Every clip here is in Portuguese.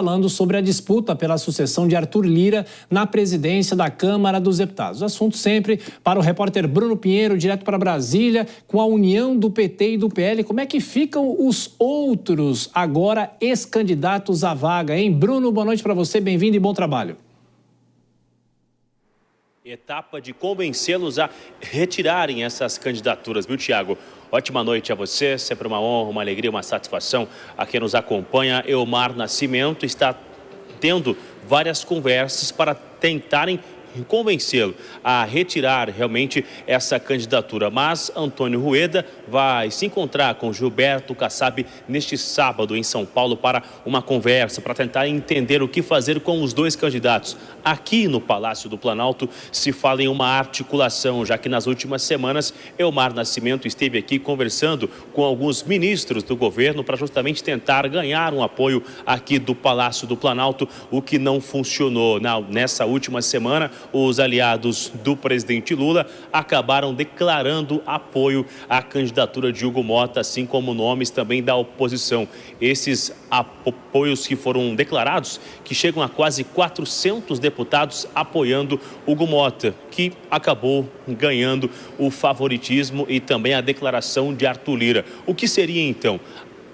falando sobre a disputa pela sucessão de Arthur Lira na presidência da Câmara dos Deputados. O assunto sempre para o repórter Bruno Pinheiro, direto para Brasília, com a união do PT e do PL. Como é que ficam os outros, agora ex-candidatos à vaga, hein? Bruno, boa noite para você, bem-vindo e bom trabalho. Etapa de convencê-los a retirarem essas candidaturas, viu, Tiago? Ótima noite a você, sempre uma honra, uma alegria, uma satisfação. A quem nos acompanha, Elmar Nascimento, está tendo várias conversas para tentarem convencê-lo a retirar realmente essa candidatura. Mas Antônio Rueda vai se encontrar com Gilberto Kassab neste sábado em São Paulo para uma conversa, para tentar entender o que fazer com os dois candidatos. Aqui no Palácio do Planalto se fala em uma articulação, já que nas últimas semanas Elmar Nascimento esteve aqui conversando com alguns ministros do governo para justamente tentar ganhar um apoio aqui do Palácio do Planalto, o que não funcionou. Nessa última semana, os aliados do presidente Lula acabaram declarando apoio à candidatura de Hugo Motta, assim como nomes também da oposição. Esses apoios que foram declarados, que chegam a quase 400 deputados apoiando Hugo Motta, que acabou ganhando o favoritismo e também a declaração de Arthur Lira. O que seria então?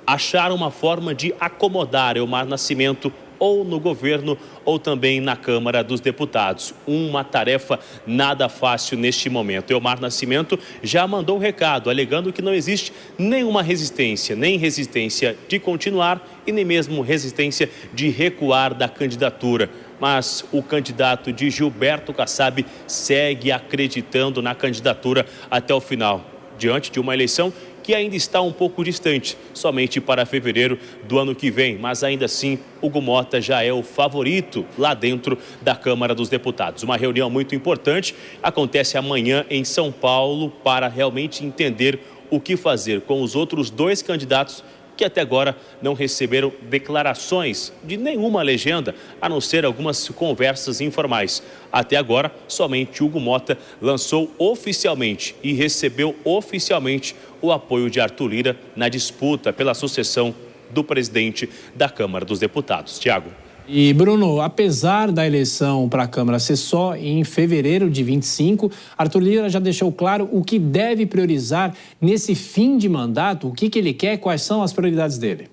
Achar uma forma de acomodar Elmar Nascimento ou no governo ou também na Câmara dos Deputados. Uma tarefa nada fácil neste momento. Elmar Nascimento já mandou um recado, alegando que não existe nenhuma resistência, nem resistência de continuar e nem mesmo resistência de recuar da candidatura. Mas o candidato de Gilberto Kassab segue acreditando na candidatura até o final, diante de uma eleição que ainda está um pouco distante, somente para fevereiro do ano que vem. Mas ainda assim, Hugo Motta já é o favorito lá dentro da Câmara dos Deputados. Uma reunião muito importante acontece amanhã em São Paulo para realmente entender o que fazer com os outros dois candidatos que até agora não receberam declarações de nenhuma legenda, a não ser algumas conversas informais. Até agora, somente Hugo Motta lançou oficialmente e recebeu oficialmente o apoio de Arthur Lira na disputa pela sucessão do presidente da Câmara dos Deputados. Tiago. E, Bruno, apesar da eleição para a Câmara ser só em fevereiro de 25, Arthur Lira já deixou claro o que deve priorizar nesse fim de mandato, o que ele quer, quais são as prioridades dele.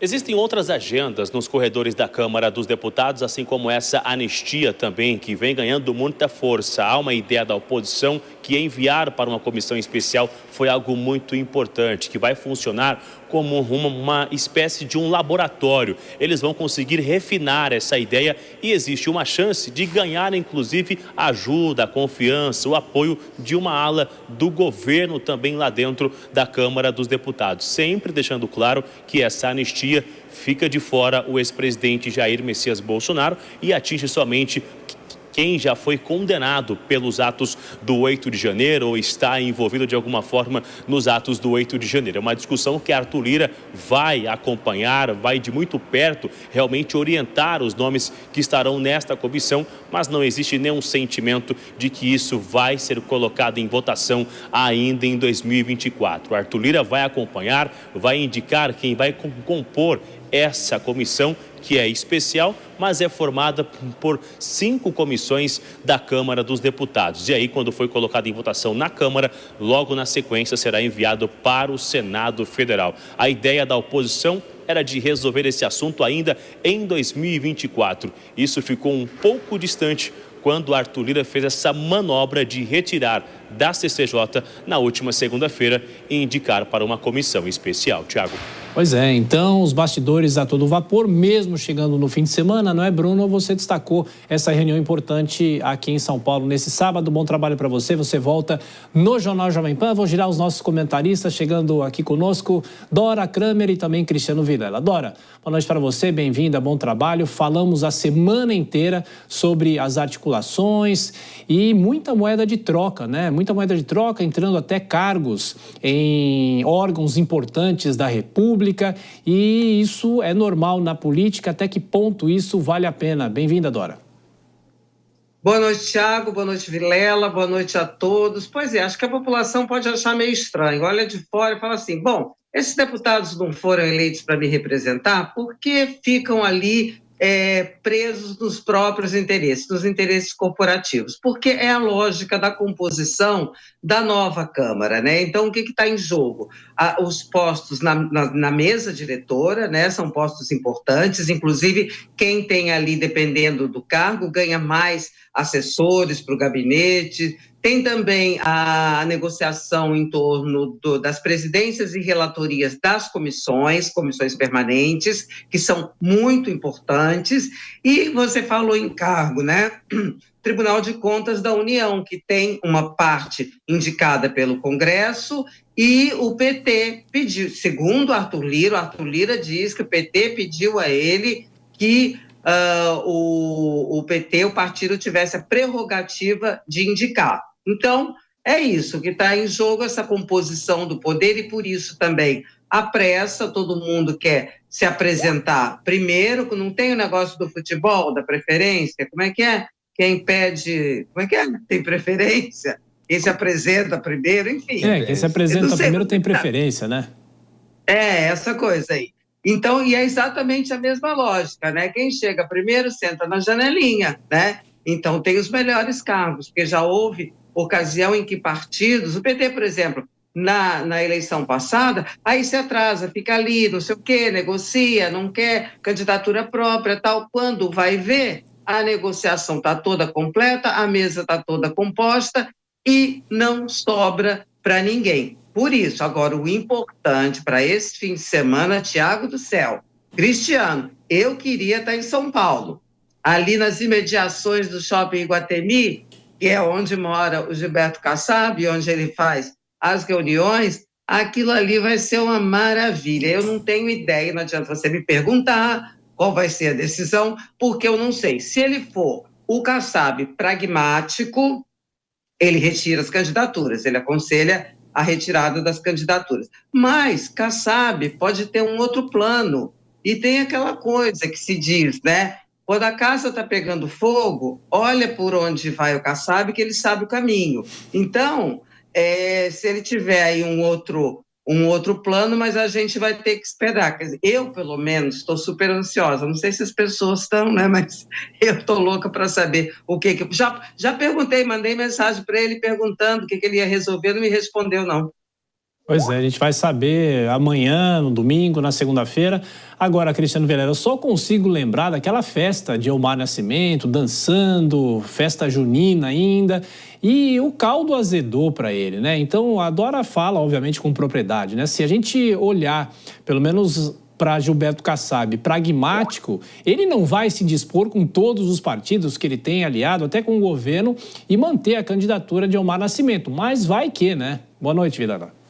Existem outras agendas nos corredores da Câmara dos Deputados, assim como essa anistia também, que vem ganhando muita força. Há uma ideia da oposição que enviar para uma comissão especial foi algo muito importante, que vai funcionar como uma espécie de um laboratório. Eles vão conseguir refinar essa ideia e existe uma chance de ganhar, inclusive, a ajuda, a confiança, o apoio de uma ala do governo também lá dentro da Câmara dos Deputados. Sempre deixando claro que essa anistia fica de fora o ex-presidente Jair Messias Bolsonaro e atinge somente quem já foi condenado pelos atos do 8 de janeiro ou está envolvido de alguma forma nos atos do 8 de janeiro. É uma discussão que Arthur Lira vai acompanhar, vai de muito perto realmente orientar os nomes que estarão nesta comissão, mas não existe nenhum sentimento de que isso vai ser colocado em votação ainda em 2024. Arthur Lira vai acompanhar, vai indicar quem vai compor essa comissão, que é especial, mas é formada por 5 comissões da Câmara dos Deputados. E aí, quando foi colocado em votação na Câmara, logo na sequência será enviado para o Senado Federal. A ideia da oposição era de resolver esse assunto ainda em 2024. Isso ficou um pouco distante quando Arthur Lira fez essa manobra de retirar da CCJ na última segunda-feira e indicar para uma comissão especial. Tiago. Pois é, então os bastidores a todo vapor, mesmo chegando no fim de semana, não é, Bruno? Você destacou essa reunião importante aqui em São Paulo nesse sábado. Bom trabalho para você. Você volta no Jornal Jovem Pan. Vou girar os nossos comentaristas chegando aqui conosco, Dora Kramer e também Cristiano Vilela. Dora, boa noite para você, bem-vinda, bom trabalho. Falamos a semana inteira sobre as articulações e muita moeda de troca, né? Muita moeda de troca, entrando até cargos em órgãos importantes da República. E isso é normal na política. Até que ponto isso vale a pena? Bem-vinda, Dora. Boa noite, Tiago. Boa noite, Vilela. Boa noite a todos. Pois é, acho que a população pode achar meio estranho. Olha de fora e fala assim, bom, esses deputados não foram eleitos para me representar porque ficam ali presos nos próprios interesses, nos interesses corporativos, porque é a lógica da composição da nova Câmara, né? Então, o que está em jogo? Os postos na mesa diretora, né? São postos importantes, inclusive quem tem ali, dependendo do cargo, ganha mais assessores para o gabinete. Tem também a negociação em torno das presidências e relatorias das comissões permanentes, que são muito importantes. E você falou em cargo, né? Tribunal de Contas da União, que tem uma parte indicada pelo Congresso, e o PT pediu, segundo Arthur Lira diz que o PT pediu a ele que o PT, o partido, tivesse a prerrogativa de indicar. Então, é isso que está em jogo, essa composição do poder, e por isso também a pressa, todo mundo quer se apresentar primeiro, não tem o negócio do futebol, da preferência, como é que é? Quem pede, como é que é? Tem preferência? Quem se apresenta primeiro, enfim. Quem se apresenta primeiro tem preferência, né? Essa coisa aí. Então, e é exatamente a mesma lógica, né? Quem chega primeiro senta na janelinha, né? Então, tem os melhores cargos, porque já houve ocasião em que partidos, o PT, por exemplo, na eleição passada, aí se atrasa, fica ali, não sei o quê, negocia, não quer candidatura própria, tal. Quando vai ver, a negociação está toda completa, a mesa está toda composta e não sobra para ninguém. Por isso, agora, o importante para esse fim de semana, Tiago do Céu, Cristiano, eu queria estar em São Paulo, ali nas imediações do Shopping Iguatemi, que é onde mora o Gilberto Kassab, onde ele faz as reuniões. Aquilo ali vai ser uma maravilha. Eu não tenho ideia, não adianta você me perguntar qual vai ser a decisão, porque eu não sei. Se ele for o Kassab pragmático, ele retira as candidaturas, ele aconselha a retirada das candidaturas. Mas Kassab pode ter um outro plano. E tem aquela coisa que se diz, né? Quando a casa está pegando fogo, olha por onde vai o Kassab, que ele sabe o caminho. Então, se ele tiver aí um outro plano, mas a gente vai ter que esperar. Quer dizer, eu, pelo menos, estou super ansiosa. Não sei se as pessoas estão, né? Mas eu estou louca para saber o que... Já perguntei, mandei mensagem para ele perguntando o que ele ia resolver, não me respondeu, não. Pois é, a gente vai saber amanhã, no domingo, na segunda-feira. Agora, Cristiano Vilela, eu só consigo lembrar daquela festa de Elmar Nascimento, dançando, festa junina ainda, e o caldo azedou para ele, né? Então, a Dora fala, obviamente, com propriedade, né? Se a gente olhar, pelo menos para Gilberto Kassab, pragmático, ele não vai se dispor com todos os partidos que ele tem aliado, até com o governo, e manter a candidatura de Elmar Nascimento. Mas vai que, né? Boa noite, Vilela.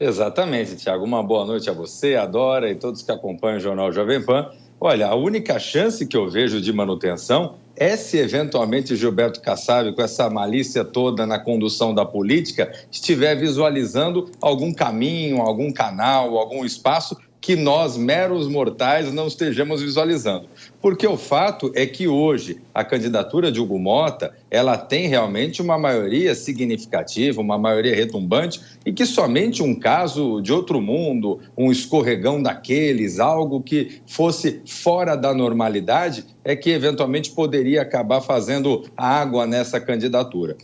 Exatamente, Tiago. Uma boa noite a você, a Dora e todos que acompanham o Jornal Jovem Pan. Olha, a única chance que eu vejo de manutenção é se eventualmente Gilberto Kassab, com essa malícia toda na condução da política, estiver visualizando algum caminho, algum canal, algum espaço que nós, meros mortais, não estejamos visualizando. Porque o fato é que hoje a candidatura de Hugo Motta, ela tem realmente uma maioria significativa, uma maioria retumbante, e que somente um caso de outro mundo, um escorregão daqueles, algo que fosse fora da normalidade, é que eventualmente poderia acabar fazendo água nessa candidatura.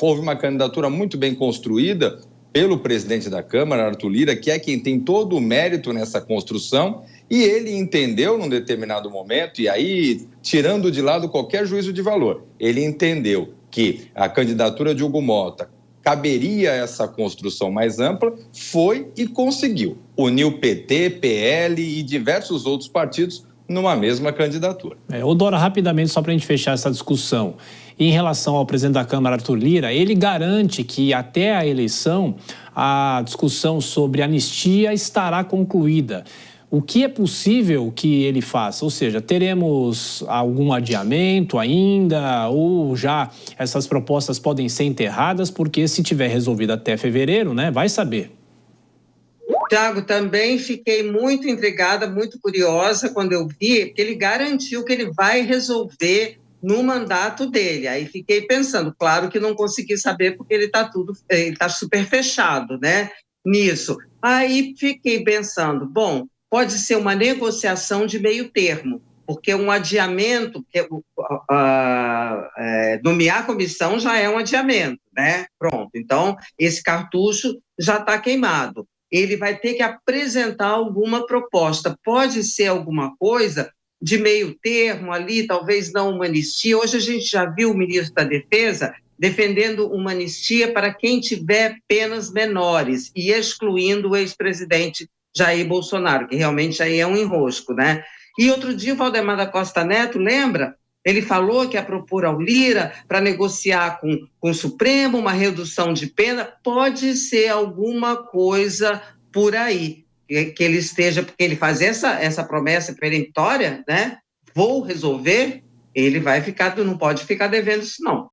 Houve uma candidatura muito bem construída pelo presidente da Câmara, Arthur Lira, que é quem tem todo o mérito nessa construção, e ele entendeu num determinado momento, e aí tirando de lado qualquer juízo de valor, ele entendeu que a candidatura de Hugo Motta caberia essa construção mais ampla, foi e conseguiu. Uniu PT, PL e diversos outros partidos numa mesma candidatura. Dora, rapidamente, só para a gente fechar essa discussão. Em relação ao presidente da Câmara, Arthur Lira, ele garante que até a eleição a discussão sobre anistia estará concluída. O que é possível que ele faça? Ou seja, teremos algum adiamento ainda ou já essas propostas podem ser enterradas? Porque se tiver resolvido até fevereiro, né, vai saber. Tiago, também fiquei muito intrigada, muito curiosa quando eu vi que ele garantiu que ele vai resolver no mandato dele. Aí fiquei pensando, claro que não consegui saber porque ele está super fechado, né? nisso. Aí fiquei pensando, bom, pode ser uma negociação de meio termo, porque um adiamento, nomear a comissão já é um adiamento, né? Pronto, então esse cartucho já está queimado. Ele vai ter que apresentar alguma proposta, pode ser alguma coisa de meio termo ali, talvez não uma anistia. Hoje a gente já viu o ministro da Defesa defendendo uma anistia para quem tiver penas menores e excluindo o ex-presidente Jair Bolsonaro, que realmente aí é um enrosco, né? E outro dia o Valdemar da Costa Neto, lembra? Ele falou que ia propor ao Lira para negociar com o Supremo uma redução de pena. Pode ser alguma coisa por aí, que ele esteja, porque ele faz essa promessa peremptória, né? Vou resolver, ele vai ficar, não pode ficar devendo isso não.